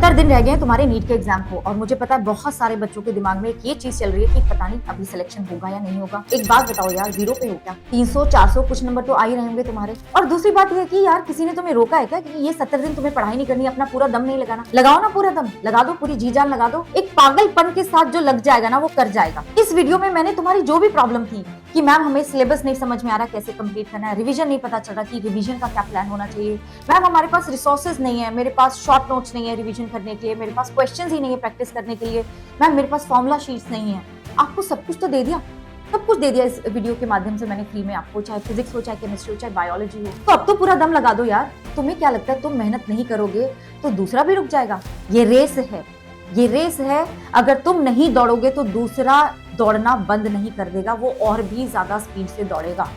70 दिन रह गए हैं तुम्हारे नीट के एग्जाम को और मुझे पता है बहुत सारे बच्चों के दिमाग में ये चीज चल रही है कि पता नहीं अभी सिलेक्शन होगा या नहीं होगा। एक बात बताओ यार, जीरो पे हो क्या? 300 400 कुछ नंबर तो आ ही रहे होंगे तुम्हारे। और दूसरी बात ये है कि यार किसी ने तुम्हें रोका है क्या कि ये 70 दिन तुम्हें पढ़ाई नहीं करनी, अपना पूरा दम नहीं लगाना? लगाओ ना, पूरा दम लगा दो, पूरी जी जान लगा दो। एक पागलपन के साथ जो लग जाएगा ना वो कर जाएगा। इस वीडियो में मैंने तुम्हारी जो भी प्रॉब्लम थी कि मैम हमें सिलेबस नहीं समझ में आ रहा कैसे कंप्लीट करना है, रिवीजन नहीं पता चल रहा कि रिवीजन का क्या प्लान होना चाहिए, मैम हमारे पास रिसोर्सेज नहीं है, मेरे पास शॉर्ट नोट्स नहीं है रिवीजन करने के लिए, मेरे पास क्वेश्चंस ही नहीं है प्रैक्टिस करने के लिए, मैम मेरे पास फॉर्मूला शीट्स नहीं है। आपको सब कुछ तो दे दिया, सब कुछ दे दिया इस वीडियो के माध्यम से मैंने फ्री में आपको, चाहे फिजिक्स हो, चाहे केमिस्ट्री हो, चाहे बायोलॉजी हो। तो अब तो पूरा दम लगा दो यार। तुम्हें क्या लगता है तुम मेहनत नहीं करोगे तो दूसरा भी रुक जाएगा? ये रेस है, ये रेस है। अगर तुम नहीं दौड़ोगे तो दूसरा दौड़ना बंद नहीं कर देगा, वो और भी ज्यादा स्पीड से दौड़ेगा।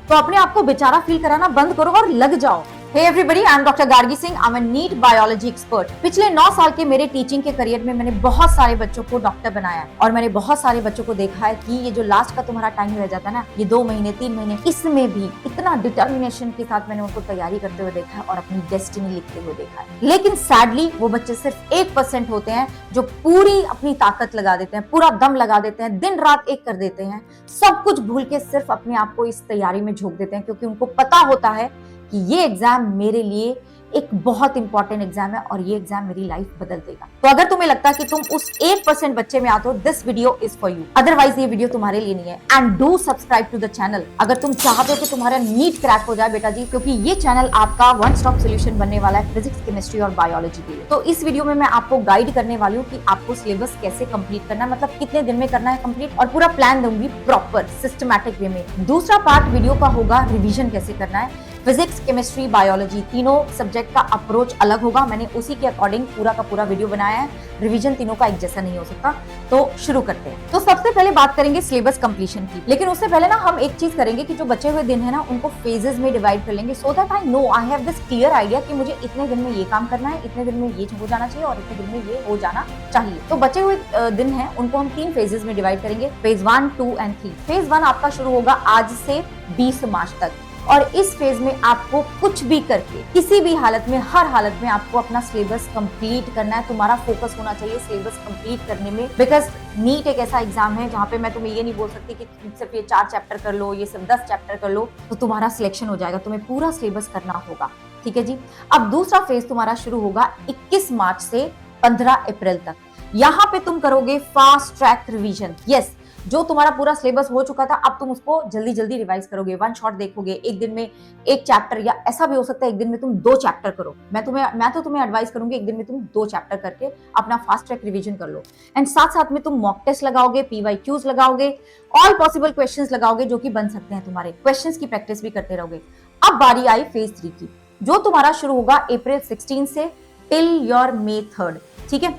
तो अपने आप को बेचारा फील कराना बंद करो और लग जाओ। Hey everybody, I am Dr. Gargi Singh, I'm a NEET biology expert. पिछले 9 साल के मेरे टीचिंग के करियर में मैंने बहुत सारे बच्चों को डॉक्टर बनाया है और मैंने बहुत सारे बच्चों को देखा है कि ये जो लास्ट का तुम्हारा टाइम रह जाता है ना, ये 2 महीने 3 महीने, इसमें भी इतना डिटर्मिनेशन के साथ मैंने उनको तैयारी करते हुए देखा है और अपनी डेस्टिनी लिखते हुए देखा है। लेकिन सैडली वो बच्चे सिर्फ 1% होते हैं जो पूरी अपनी ताकत लगा देते हैं, पूरा दम लगा देते हैं, दिन रात एक कर देते हैं, सब कुछ भूल के सिर्फ अपने आप को इस तैयारी में झोंक देते हैं, क्योंकि उनको पता होता है कि ये एग्जाम मेरे लिए एक बहुत इंपॉर्टेंट एग्जाम है और ये एग्जाम मेरी लाइफ बदल देगा। तो अगर तुम्हें लगता है कि तुम उस 1% बच्चे में आते हो, this video is for you. Otherwise ये वीडियो तुम्हारे लिए नहीं है। And do subscribe to the channel अगर तुम चाहते हो कि तुम्हारा नीट क्रैक हो जाए बेटा जी, क्योंकि ये चैनल आपका वन स्टॉप सोल्यूशन बनने वाला है फिजिक्स, केमिस्ट्री और बायोलॉजी के लिए। तो इस वीडियो में मैं आपको गाइड करने वाली हूँ कि आपको सिलेबस कैसे कंप्लीट करना है, मतलब कितने दिन में करना है कंप्लीट, और पूरा प्लान दूंगी प्रॉपर सिस्टमैटिक वे में। दूसरा पार्ट वीडियो का होगा रिविजन कैसे करना है। फिजिक्स, केमिस्ट्री, बायोलॉजी तीनों सब्जेक्ट का अप्रोच अलग होगा, मैंने उसी के अकॉर्डिंग पूरा का पूरा वीडियो बनाया है। रिवीजन तीनों का एक जैसा नहीं हो सकता। तो शुरू करते हैं। तो सबसे पहले बात करेंगे सिलेबस कंप्लीशन की, लेकिन उससे पहले ना हम एक चीज करेंगे कि जो बचे हुए दिन है ना उनको फेजेस में डिवाइड कर लेंगे, so that I know, I have this clear idea कि मुझे इतने दिन में ये काम करना है, इतने दिन में ये हो जाना चाहिए और इतने दिन में ये हो जाना चाहिए। तो बचे हुए दिन है उनको हम 3 फेजेस में डिवाइड करेंगे, फेज 1, 2 एंड 3। फेज 1 आपका शुरू होगा आज से 20 मार्च तक, और इस फेज में आपको कुछ भी करके, किसी भी हालत में, हर हालत में आपको अपना सिलेबस कंप्लीट करना है। तुम्हारा फोकस होना चाहिए सिलेबस कंप्लीट करने में, बिकॉज नीट एक ऐसा एग्जाम है जहाँ पे मैं तुम्हें ये नहीं बोल सकती कि सिर्फ ये 4 चैप्टर कर लो, ये सिर्फ 10 चैप्टर कर लो तो तुम्हारा सिलेक्शन हो जाएगा। तुम्हें पूरा सिलेबस करना होगा, ठीक है जी। अब दूसरा फेज तुम्हारा शुरू होगा 21 मार्च से 15 अप्रैल तक। यहाँ पे तुम करोगे फास्ट ट्रैक रिवीजन। यस, जो तुम्हारा पूरा सिलेबस हो चुका था अब तुम उसको जल्दी जल्दी रिवाइज करोगे, वन शॉट देखोगे, एक दिन में 1 चैप्टर, या ऐसा भी हो सकता है एक दिन में तुम 2 चैप्टर करो। मैं तो तुम्हें एडवाइस करूंगी एक दिन में तुम 2 चैप्टर करके अपना फास्ट ट्रैक रिवीजन कर लो। एंड साथ साथ में तुम मॉक टेस्ट लगाओगे, PYQs लगाओगे, ऑल पॉसिबल क्वेश्चंस लगाओगे जो कि बन सकते हैं तुम्हारे। क्वेश्चंस की प्रैक्टिस भी करते रहोगे। अब बारी आई फेज 3 की, जो तुम्हारा शुरू होगा अप्रैल 16 से टिल योर May 3, ठीक है।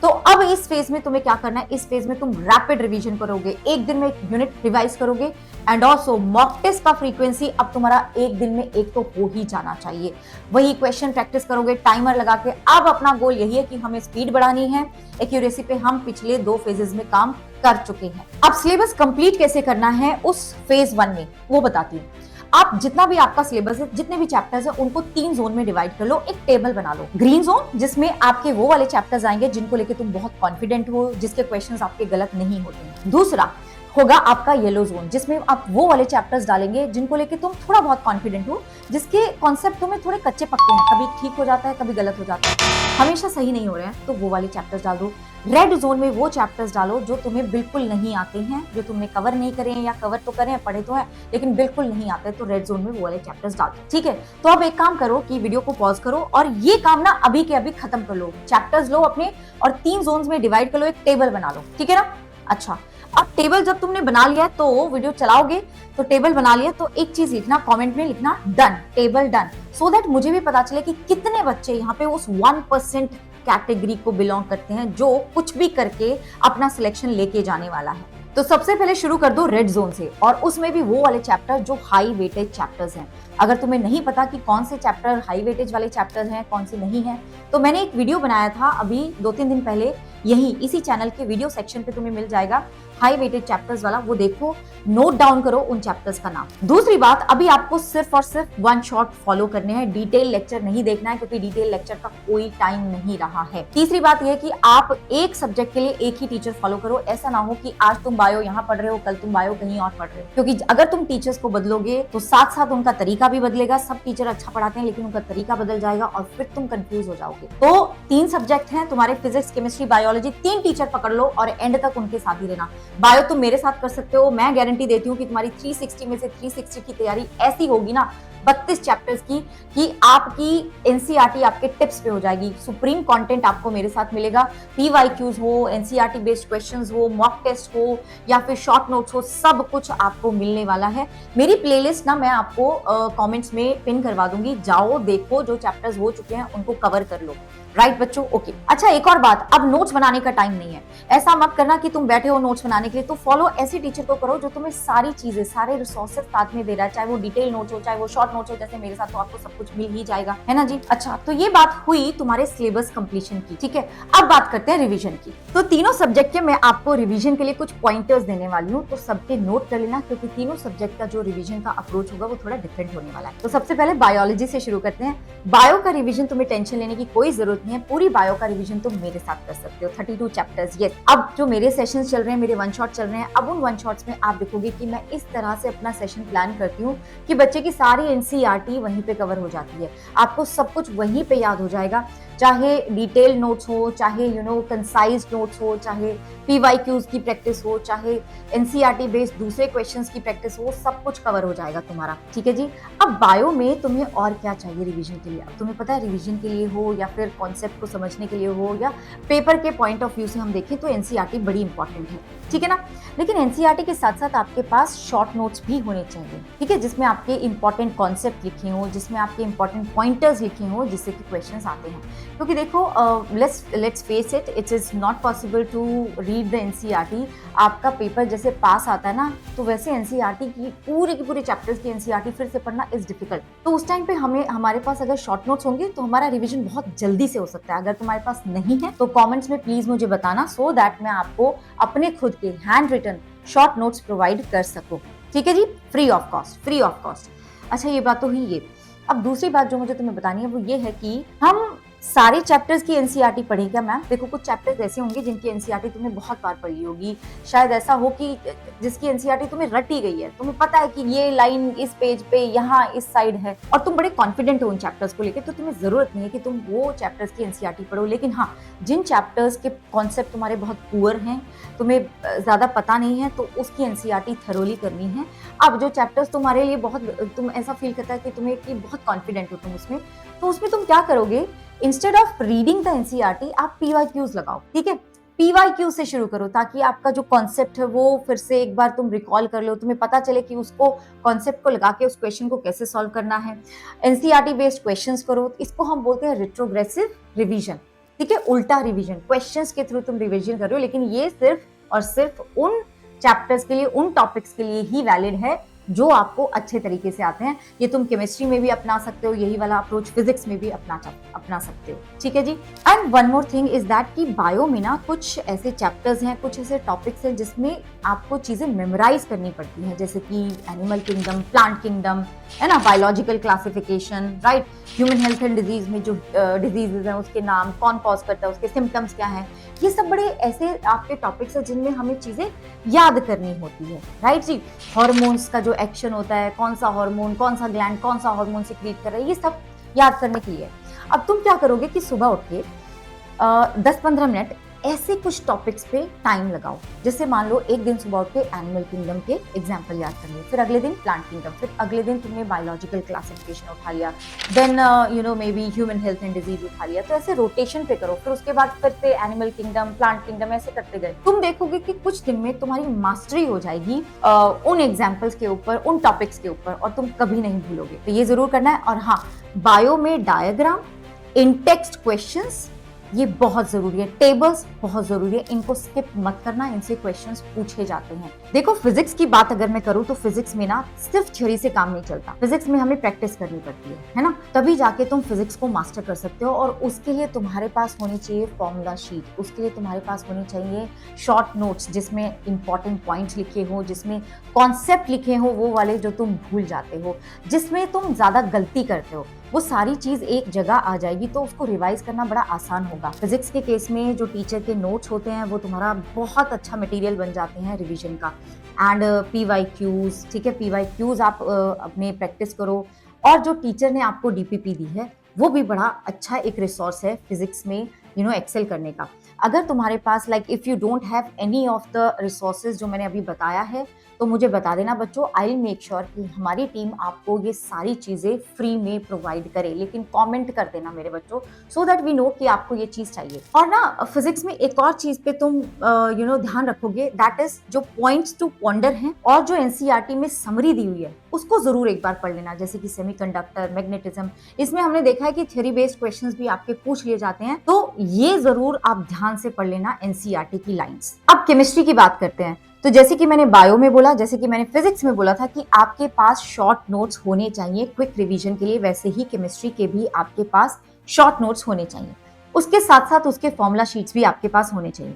तो अब इस फेज में तुम्हें क्या करना है, इस फेज में तुम रैपिड रिवीजन करोगे, एक दिन में 1 यूनिट रिवाइज करोगे। एंड ऑल्सो मॉक टेस्ट का फ्रीक्वेंसी अब तुम्हारा एक दिन में 1 तो हो ही जाना चाहिए। वही क्वेश्चन प्रैक्टिस करोगे टाइमर लगा के। अब अपना गोल यही है कि हमें स्पीड बढ़ानी है, एक्यूरेसी पे हम पिछले 2 फेजेस में काम कर चुके हैं। अब सिलेबस कंप्लीट कैसे करना है उस फेज 1 में वो बताती हूँ। आप जितना भी आपका सिलेबस है, जितने भी चैप्टर्स है, उनको 3 जोन में डिवाइड कर लो, एक टेबल बना लो। ग्रीन जोन जिसमें आपके वो वाले चैप्टर्स आएंगे जिनको लेके तुम बहुत कॉन्फिडेंट हो, जिसके क्वेश्चंस आपके गलत नहीं होते हैं। दूसरा होगा आपका येलो जोन, जिसमें आप वो वाले चैप्टर्स डालेंगे जिनको लेके तुम थोड़ा बहुत कॉन्फिडेंट हो, जिसके कॉन्सेप्ट तुम्हें थोड़े कच्चे पक्के हैं, कभी ठीक हो जाता है, कभी गलत हो जाता है, हमेशा सही नहीं हो रहे हैं, तो वो वाले चैप्टर्स डाल दो। रेड जोन में वो चैप्टर्स डालो जो तुम्हें बिल्कुल नहीं आते हैं, जो तुमने कवर नहीं करे हैं, या कवर तो करें, पढ़े तो है लेकिन बिल्कुल नहीं आते, तो रेड जोन में वो वाले चैप्टर्स डाल दो, ठीक है। तो अब एक काम करो कि वीडियो को पॉज करो और ये काम ना अभी के अभी खत्म कर लो। चैप्टर्स लो अपने और 3 जोन्स में डिवाइड कर लो, एक टेबल बना लो, ठीक है ना। अच्छा, अब टेबल जब तुमने बना लिया तो वीडियो चलाओगे तो टेबल बना लिया तो एक चीज लिखना, कमेंट में लिखना done, table done, so that मुझे भी पता चले कि कितने बच्चे यहाँ पे उस 1% कैटेगरी को बिलोंग करते हैं जो कुछ भी करके अपना सिलेक्शन लेके जाने वाला है। तो सबसे पहले शुरू कर दो रेड जोन से, और उसमें भी वो वाले चैप्टर जो हाई वेटेज चैप्टर्स हैं। अगर तुम्हें नहीं पता कि कौन से चैप्टर हाई वेटेज वाले चैप्टर हैं, कौन से नहीं है, तो मैंने एक वीडियो बनाया था अभी 2-3 दिन पहले, यही इसी चैनल के वीडियो सेक्शन पे तुम्हें मिल जाएगा हाई वेटेज चैप्टर्स वाला, वो देखो, नोट डाउन करो उन चैप्टर्स का नाम। दूसरी बात, अभी आपको सिर्फ और सिर्फ वन शॉट फॉलो करने हैं, डिटेल लेक्चर नहीं देखना है क्योंकि डिटेल लेक्चर का कोई टाइम नहीं रहा है। तीसरी बात यह कि आप एक सब्जेक्ट के लिए एक ही टीचर फॉलो करो, ऐसा ना हो कि आज तुम बायो यहाँ पढ़ रहे हो, कल तुम बायो कहीं और पढ़ रहे हो, क्योंकि अगर तुम टीचर्स को बदलोगे तो साथ साथ उनका तरीका भी बदलेगा। सब टीचर अच्छा पढ़ाते हैं लेकिन उनका तरीका बदल जाएगा और फिर तुम कंफ्यूज हो जाओगे। तो 3 सब्जेक्ट हैं तुम्हारे, फिजिक्स, केमिस्ट्री, बायोलॉजी, 3 टीचर पकड़ लो और एंड तक उनके साथ ही रहना। बायो तुम मेरे साथ कर सकते हो, मैं गारंटी देती हूँ कि तुम्हारी 360 में से 360 की तैयारी ऐसी होगी ना 32 चैप्टर्स की कि आपकी एनसीईआरटी आपके टिप्स पे हो जाएगी। सुप्रीम कंटेंट आपको मेरे साथ मिलेगा, पीवाईक्यूज हो, एनसीईआरटी बेस्ड क्वेश्चंस हो, मॉक टेस्ट हो या फिर शॉर्ट नोट्स हो, सब कुछ आपको मिलने वाला है। मेरी प्लेलिस्ट ना मैं आपको कमेंट्स में पिन करवा दूंगी, जाओ देखो, जो चैप्टर्स हो चुके हैं उनको कवर कर लो। राइट बच्चों, ओके। अच्छा, एक और बात, अब नोट्स बनाने का टाइम नहीं है। ऐसा मत करना कि तुम बैठे हो नोट्स बनाने के लिए, तो फॉलो ऐसे टीचर को करो जो तुम्हें सारी चीजें, सारे रिसोर्सेज साथ में दे रहा है, चाहे वो डिटेल नोट्स हो, चाहे वो शॉर्ट नोट्स हो, जैसे मेरे साथ, तो आपको सब कुछ मिल ही जाएगा, है ना जी। अच्छा, तो ये बात हुई तुम्हारे सिलेबस कंप्लीशन की, ठीक है। अब बात करते हैं रिवीजन की। तो तीनों सब्जेक्ट के मैं आपको रिवीजन के लिए कुछ पॉइंटर्स देने वाली हूँ, तो सबके नोट कर लेना, क्योंकि तीनों सब्जेक्ट का जो रिवीजन का अप्रोच होगा वो थोड़ा डिफरेंट होने वाला है। तो सबसे पहले बायोलॉजी से शुरू करते हैं। बायो का रिवीजन तुम्हें टेंशन लेने की कोई जरूरत नहीं है, पूरी बायो का रिवीजन तुम मेरे साथ कर सकते हो, 32 चैप्टर्स। यस, अब जो मेरे सेशंस चल रहे हैं, मेरे वन शॉट चल रहे हैं, अब उन वन शॉट्स में आप देखोगे कि मैं इस तरह से अपना सेशन प्लान करती हूँ कि बच्चे की सारी एनसीईआरटी वहीं पे कवर हो जाती है, आपको सब कुछ वहीं पे याद हो जाएगा, चाहे डिटेल नोट्स हो, चाहे कंसाइज नोट्स हो, चाहे पीवाईक्यूज की प्रैक्टिस हो, चाहे एनसीईआरटी बेस्ड दूसरे क्वेश्चंस की प्रैक्टिस हो, सब कुछ कवर हो जाएगा तुम्हारा, ठीक है जी। अब बायो में तुम्हें और क्या चाहिए रिवीजन के लिए? अब तुम्हें पता है, रिवीजन के लिए हो या फिर कॉन्सेप्ट को समझने के लिए हो या पेपर के पॉइंट ऑफ व्यू से हम देखें तो एनसीईआरटी बड़ी इंपॉर्टेंट है, ठीक है ना। लेकिन एनसीईआरटी के साथ साथ आपके पास शॉर्ट नोट्स भी होने चाहिए, ठीक है, जिसमें आपके इंपॉर्टेंट कॉन्सेप्ट लिखे हो, जिसमें आपके इंपॉर्टेंट पॉइंटर्स लिखे हो, जिससे कि क्वेश्चंस आते हैं। क्योंकि देखो, let's face it, it is not possible to read the NCERT. आपका पेपर जैसे पास आता है ना, तो वैसे एनसीईआरटी की पूरे चैप्टर्स की एनसीईआरटी फिर से पढ़ना इज डिफिकल्ट। तो उस टाइम पे हमारे पास अगर शॉर्ट नोट्स होंगे तो हमारा रिवीजन बहुत जल्दी से हो सकता है। अगर तुम्हारे पास नहीं है तो कमेंट्स में प्लीज मुझे बताना, सो दैट मैं आपको अपने खुद के handwritten short notes provide कर सकूं, ठीक है जी, फ्री ऑफ कॉस्ट। अच्छा, ये बात तो हुई ये। अब दूसरी बात जो मुझे तुम्हें बतानी है वो ये है कि हम सारे चैप्टर्स की एनसीईआरटी पढ़ें क्या मैम? देखो, कुछ चैप्टर्स ऐसे होंगे जिनकी एनसीईआरटी तुमने बहुत बार पढ़ी होगी, शायद ऐसा हो कि जिसकी एनसीईआरटी तुम्हें रटी गई है, तुम्हें पता है कि ये लाइन इस पेज पे यहाँ इस साइड है और तुम बड़े कॉन्फिडेंट हो उन चैप्टर्स को लेकर, तो तुम्हें जरूरत नहीं है कि तुम वो चैप्टर्स की एनसीईआरटी पढ़ो। लेकिन हाँ, जिन चैप्टर्स के कॉन्सेप्ट तुम्हारे बहुत पुअर हैं, तुम्हें ज्यादा पता नहीं है, तो उसकी एनसीईआरटी थरोली करनी है। अब जो चैप्टर्स तुम्हारे लिए बहुत, तुम ऐसा फील करता है कि तुम्हें कि बहुत कॉन्फिडेंट हो तुम उसमें, तो उसमें तुम क्या करोगे, instead of reading the NCERT आप पीवाईक्यूज लगाओ, ठीक है। पीवाईक्यू से शुरू करो ताकि आपका जो कॉन्सेप्ट है वो फिर से एक बार तुम रिकॉल कर लो, तुम्हें पता चले कि उसको कॉन्सेप्ट को लगा के उस क्वेश्चन को कैसे सॉल्व करना है। एनसीईआरटी बेस्ड क्वेश्चंस करो, इसको हम बोलते हैं रिट्रोग्रेसिव रिवीजन, ठीक है, उल्टा रिवीजन। क्वेश्चंस के थ्रू तुम रिवीजन कर रहे हो, लेकिन ये सिर्फ और सिर्फ उन चैप्टर्स के लिए, उन टॉपिक्स के लिए ही वैलिड है जो आपको अच्छे तरीके से आते हैं। ये तुम केमिस्ट्री में भी अपना सकते हो, यही वाला अप्रोच फिजिक्स में भी अपना सकते हो, ठीक है जी। And one more thing is that कि बायो में ना कुछ ऐसे चैप्टर्स हैं, कुछ ऐसे टॉपिक्स हैं जिसमें आपको चीजें मेमोराइज करनी पड़ती हैं, जैसे कि एनिमल किंगडम, प्लांट किंगडम, है ना, biological classification, right, human health and disease में जो डिजीजेज हैं उसके नाम, कौन कॉज करता है, उसके सिम्टम्स क्या हैं, ये सब बड़े ऐसे आपके टॉपिक्स हैं जिनमें हमें चीजें याद करनी होती है, राइट जी। हॉर्मोन्स का जो एक्शन होता है, कौन सा हार्मोन, कौन सा ग्लैंड, कौन सा हार्मोन सिक्रीट कर रहा है, ये सब याद करने के लिए। अब तुम क्या करोगे कि सुबह उठ के 10-15 मिनट ऐसे कुछ टॉपिक्स पे टाइम लगाओ। जैसे मान लो एक दिन सुबह उठ के एनिमल किंगडम के एग्जाम्पल याद कर लिए, फिर अगले दिन प्लांट किंगडम, फिर अगले दिन तुमने बायोलॉजिकल क्लासिफिकेशन उठा लिया, then maybe human health and disease उठा लिया। तो ऐसे रोटेशन पे करो, फिर उसके बाद फिर से एनिमल किंगडम, प्लांट किंगडम, ऐसे करते गए। तुम देखोगे कि कुछ दिन में तुम्हारी मास्टरी हो जाएगी उन एग्जाम्पल्स के ऊपर, उन टॉपिक्स के ऊपर, और तुम कभी नहीं भूलोगे। तो ये जरूर करना है। और हाँ, बायो में डायग्राम, इन टेक्स्ट क्वेश्चंस ये बहुत जरूरी है। टेबल्स बहुत जरूरी है, इनको स्किप मत करना, इनसे क्वेश्चंस पूछे जाते हैं। देखो फिजिक्स की बात अगर मैं करूँ तो फिजिक्स में ना सिर्फ थ्योरी से काम नहीं चलता, फिजिक्स में हमें प्रैक्टिस करनी पड़ती है ना, तभी जाके तुम फिजिक्स को मास्टर कर सकते हो। और उसके लिए तुम्हारे पास होनी चाहिए फॉर्मूला शीट, उसके लिए तुम्हारे पास होनी चाहिए शॉर्ट नोट्स जिसमें इंपॉर्टेंट पॉइंट्स लिखे हो, जिसमें कॉन्सेप्ट लिखे हो वो वाले जो तुम भूल जाते हो, जिसमें तुम ज्यादा गलती करते हो, वो सारी चीज एक जगह आ जाएगी तो उसको रिवाइज करना बड़ा आसान होगा। फिजिक्स के केस में जो टीचर के नोट्स होते हैं वो तुम्हारा बहुत अच्छा मटेरियल बन जाते हैं रिवीजन का। एंड PYQs, ठीक है, PYQs आप अपने प्रैक्टिस करो। और जो टीचर ने आपको DPP दी है वो भी बड़ा अच्छा एक रिसोर्स है फिजिक्स में एक्सेल करने का। अगर तुम्हारे पास if you don't have any of the resources जो मैंने अभी बताया है तो मुझे बता देना बच्चों, आई विल मेक श्योर कि हमारी टीम आपको ये सारी चीजें फ्री में प्रोवाइड करे। लेकिन कमेंट कर देना मेरे बच्चों, सो दैट वी नो कि आपको ये चीज चाहिए। और ना फिजिक्स में एक और चीज पे तुम ध्यान रखोगे, दैट इज जो पॉइंट्स टू पॉन्डर हैं और जो NCERT में समरी दी हुई है उसको जरूर एक बार पढ़ लेना। जैसे कि सेमीकंडक्टर, मैग्नेटिज्म, इसमें हमने देखा है कि थ्योरी बेस्ड क्वेश्चंस भी आपके पूछ लिए जाते हैं, तो ये जरूर आप ध्यान से पढ़ लेना NCERT की लाइंस। अब केमिस्ट्री की बात करते हैं। तो जैसे कि मैंने बायो में बोला, जैसे कि मैंने फिजिक्स में बोला था कि आपके पास शॉर्ट नोट्स होने चाहिए क्विक रिवीजन के लिए, वैसे ही केमिस्ट्री के भी आपके पास शॉर्ट नोट्स होने चाहिए। उसके साथ साथ उसके फॉर्मूला शीट्स भी आपके पास होने चाहिए।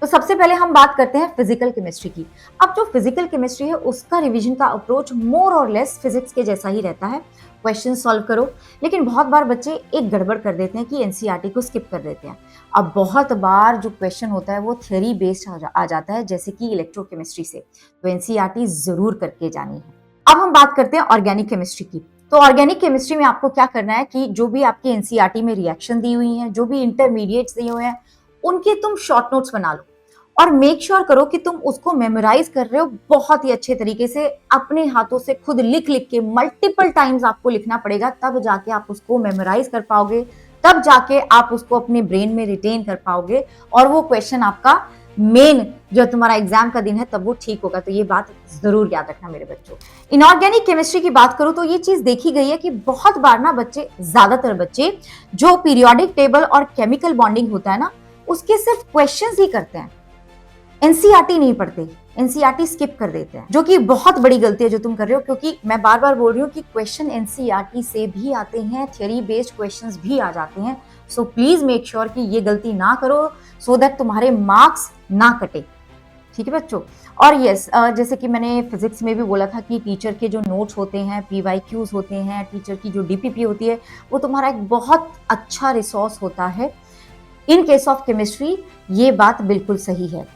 तो सबसे पहले हम बात करते हैं फिजिकल केमिस्ट्री की। अब जो फिजिकल केमिस्ट्री है उसका रिवीजन का अप्रोच मोर और लेस फिजिक्स के जैसा ही रहता है, क्वेश्चन सॉल्व करो। लेकिन बहुत बार बच्चे एक गड़बड़ कर देते हैं कि NCERT को स्किप कर देते हैं। अब बहुत बार जो क्वेश्चन होता है वो थ्योरी बेस्ड आ जाता है, जैसे कि इलेक्ट्रोकेमिस्ट्री से, तो NCERT जरूर करके जानी है। अब हम बात करते हैं ऑर्गेनिक केमिस्ट्री की। तो ऑर्गेनिक केमिस्ट्री में आपको क्या करना है कि जो भी आपकी NCERT में रिएक्शन दी हुई हैं, जो भी इंटरमीडिएट्स दिए हुए हैं, उनके तुम शॉर्ट नोट्स बना लो और मेक श्योर करो कि तुम उसको मेमोराइज कर रहे हो बहुत ही अच्छे तरीके से, अपने हाथों से खुद लिख लिख के मल्टीपल टाइम्स आपको लिखना पड़ेगा, तब जाके आप उसको मेमोराइज कर पाओगे, तब जाके आप उसको अपने ब्रेन में रिटेन कर पाओगे और वो क्वेश्चन आपका मेन जो तुम्हारा एग्जाम का दिन है तब वो ठीक होगा। तो ये बात जरूर याद रखना मेरे बच्चों। इनऑर्गेनिक केमिस्ट्री की बात करूं तो ये चीज देखी गई है कि बहुत बार ना बच्चे, ज्यादातर बच्चे जो पीरियोडिक टेबल और केमिकल बॉन्डिंग होता है ना उसके सिर्फ क्वेश्चंस ही करते हैं, NCERT नहीं पढ़ते, NCERT स्किप कर देते हैं, जो कि बहुत बड़ी गलती है जो तुम कर रहे हो। क्योंकि मैं बार बार बोल रही हूँ कि क्वेश्चन NCERT से भी आते हैं, थ्योरी बेस्ड क्वेश्चंस भी आ जाते हैं। सो प्लीज मेक श्योर कि ये गलती ना करो, सो दैट तुम्हारे मार्क्स ना कटे, ठीक है बच्चों। और यस, जैसे कि मैंने फिजिक्स में भी बोला था कि टीचर के जो नोट्स होते हैं, PYQs होते हैं, टीचर की जो DPP होती है, वो तुम्हारा एक बहुत अच्छा रिसोर्स होता है। इन केस ऑफ केमिस्ट्री ये बात बिल्कुल सही है।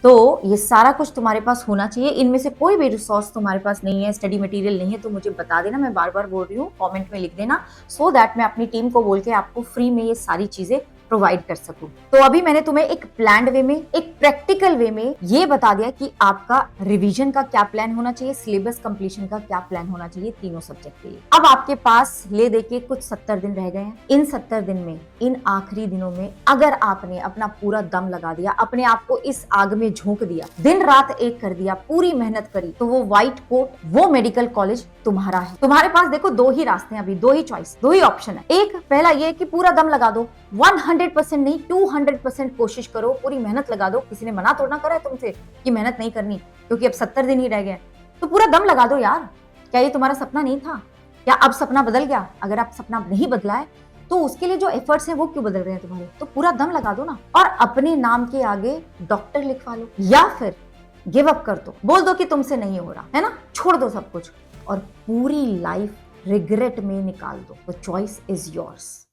तो ये सारा कुछ तुम्हारे पास होना चाहिए। इनमें से कोई भी रिसोर्स तुम्हारे पास नहीं है, स्टडी मटेरियल नहीं है, तो मुझे बता देना, मैं बार बार बोल रही हूँ, कमेंट में लिख देना, सो दैट मैं अपनी टीम को बोल के आपको फ्री में ये सारी चीजें प्रोवाइड कर सकूं। तो अभी मैंने तुम्हें एक प्लान्ड वे में, एक प्रैक्टिकल वे में ये बता दिया कि आपका रिवीजन का क्या प्लान होना चाहिए, सिलेबस कंप्लीशन का क्या प्लान होना चाहिए तीनों सब्जेक्ट के लिए। अब आपके पास ले दे के कुछ 70 दिन रह गए हैं। इन 70 दिन में, इन आखिरी दिनों में अगर आपने अपना पूरा दम लगा दिया, अपने आप को इस आग में झोंक दिया, दिन रात एक कर दिया, पूरी मेहनत करी, तो वो व्हाइट कोट, वो मेडिकल कॉलेज तुम्हारा है। तुम्हारे पास देखो दो ही रास्ते हैं अभी, दो ही चॉइस, दो ही ऑप्शन है। एक, पहला ये कि पूरा दम लगा दो, 100% नहीं 200% कोशिश करो, पूरी मेहनत लगा दो। किसी ने मना तो ना करा है तुमसे कि मेहनत नहीं करनी, क्योंकि अब 70 दिन ही रह गए, तो पूरा दम लगा दो यार। क्या ये तुम्हारा सपना नहीं था? क्या अब सपना बदल गया? अगर आप सपना नहीं बदला है तो उसके लिए जो एफर्ट्स हैं वो क्यों बदल रहे हैं तुम्हारे? तो पूरा दम लगा दो ना, और अपने नाम के आगे डॉक्टर लिखवा लो, या फिर गिव अप कर दो, बोल दो कि तुमसे नहीं हो रहा है ना, छोड़ दो सब कुछ और पूरी लाइफ रिग्रेट में निकाल दो। तो चॉइस इज योर्स।